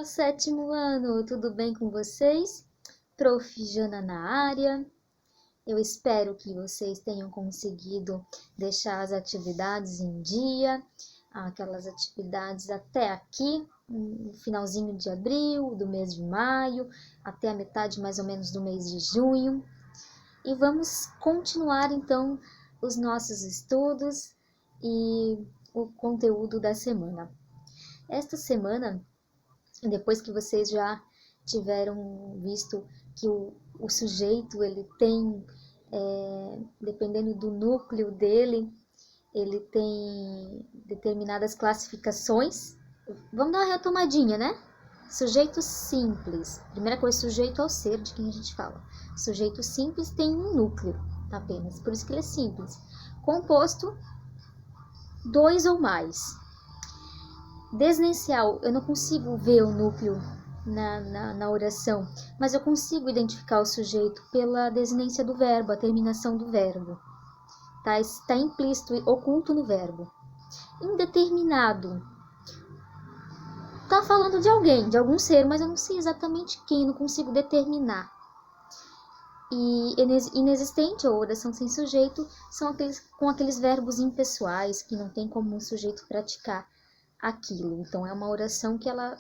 sétimo ano, tudo bem com vocês? Prof. Jana na área. Eu espero que vocês tenham conseguido deixar as atividades em dia, aquelas atividades até aqui, no finalzinho de abril, do mês de maio, até a metade mais ou menos do mês de junho. E vamos continuar então os nossos estudos e o conteúdo da semana. Esta semana, depois que vocês já tiveram visto que o sujeito, ele tem, dependendo do núcleo dele, ele tem determinadas classificações. Vamos dar uma retomadinha, né? Sujeito simples. Primeira coisa, sujeito ao ser, de quem a gente fala. Sujeito simples tem um núcleo apenas, por isso que ele é simples. Composto, 2 ou mais. Desinicial, eu não consigo ver o núcleo na oração, mas eu consigo identificar o sujeito pela desinência do verbo, a terminação do verbo. Tá? Está implícito, oculto no verbo. Indeterminado. Está falando de alguém, de algum ser, mas eu não sei exatamente quem, não consigo determinar. E inexistente ou oração sem sujeito são com aqueles verbos impessoais que não tem como um sujeito praticar aquilo. Então é uma oração que ela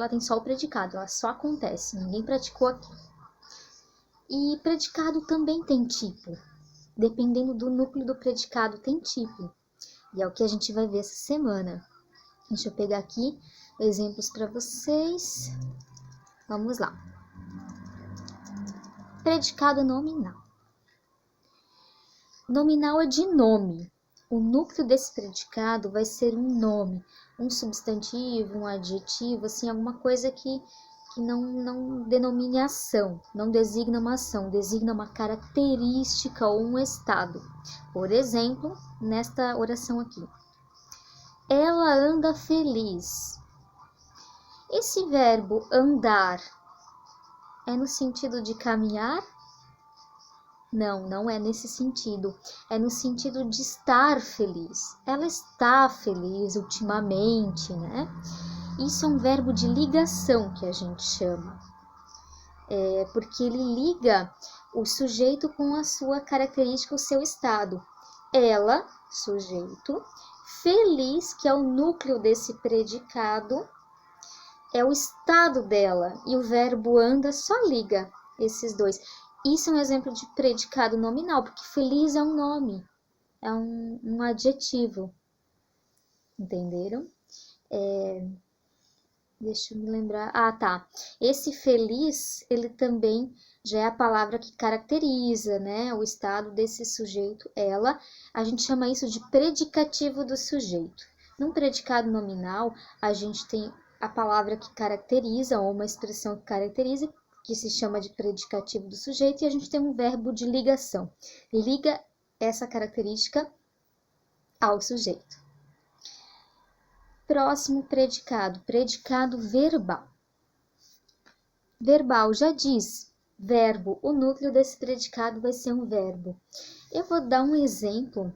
tem só o predicado, ela só acontece, ninguém praticou aquilo. E predicado também tem tipo, dependendo do núcleo do predicado tem tipo. E é o que a gente vai ver essa semana. Deixa eu pegar aqui exemplos para vocês. Vamos lá. Predicado nominal. Nominal é de nome. O núcleo desse predicado vai ser um nome, um substantivo, um adjetivo, assim, alguma coisa que não denomine ação, não designa uma ação, designa uma característica ou um estado. Por exemplo, nesta oração aqui. Ela anda feliz. Esse verbo andar é no sentido de caminhar? Não, não é nesse sentido. É no sentido de estar feliz. Ela está feliz ultimamente, né? Isso é um verbo de ligação que a gente chama. Porque ele liga o sujeito com a sua característica, o seu estado. Ela, sujeito, feliz, que é o núcleo desse predicado, é o estado dela. E o verbo anda só liga esses dois. Isso é um exemplo de predicado nominal, porque feliz é um nome, é um adjetivo. Entenderam? Deixa eu me lembrar. Ah, tá. Esse feliz, ele também já é a palavra que caracteriza, né, o estado desse sujeito, ela. A gente chama isso de predicativo do sujeito. Num predicado nominal, a gente tem a palavra que caracteriza, ou uma expressão que caracteriza, que se chama de predicativo do sujeito, e a gente tem um verbo de ligação. Liga essa característica ao sujeito. Próximo predicado, predicado verbal. Verbal já diz verbo, o núcleo desse predicado vai ser um verbo. Eu vou dar um exemplo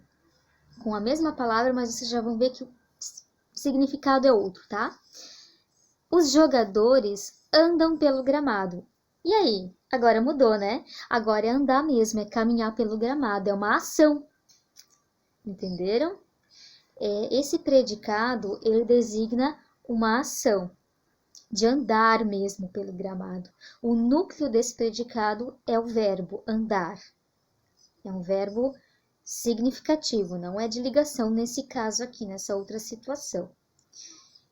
com a mesma palavra, mas vocês já vão ver que o significado é outro, tá? Os jogadores andam pelo gramado. E aí? Agora mudou, né? Agora é andar mesmo, é caminhar pelo gramado, é uma ação. Entenderam? Esse predicado, ele designa uma ação, de andar mesmo pelo gramado. O núcleo desse predicado é o verbo andar. É um verbo significativo, não é de ligação nesse caso aqui, nessa outra situação.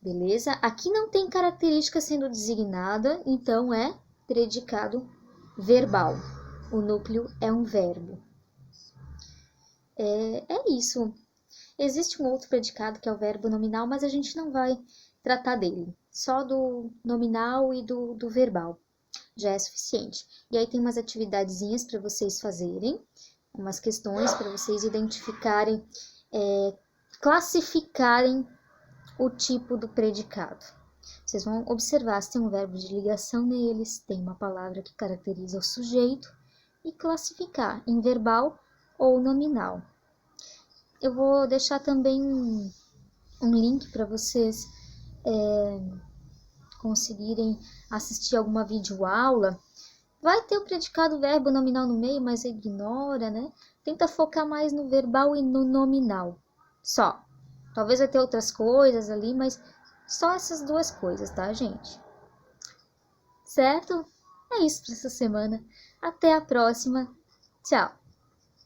Beleza? Aqui não tem característica sendo designada, então é predicado verbal. O núcleo é um verbo. É isso. Existe um outro predicado que é o verbo nominal, mas a gente não vai tratar dele. Só do nominal e do verbal. Já é suficiente. E aí tem umas atividadezinhas para vocês fazerem, umas questões para vocês identificarem, classificarem o tipo do predicado. Vocês vão observar se tem um verbo de ligação neles, tem uma palavra que caracteriza o sujeito e classificar em verbal ou nominal. Eu vou deixar também um link para vocês conseguirem assistir alguma videoaula, vai ter o predicado verbo nominal no meio, mas ignora, né? Tenta focar mais no verbal e no nominal. Só. Talvez vai ter outras coisas ali, mas só essas duas coisas, tá, gente? Certo? É isso para essa semana. Até a próxima. Tchau!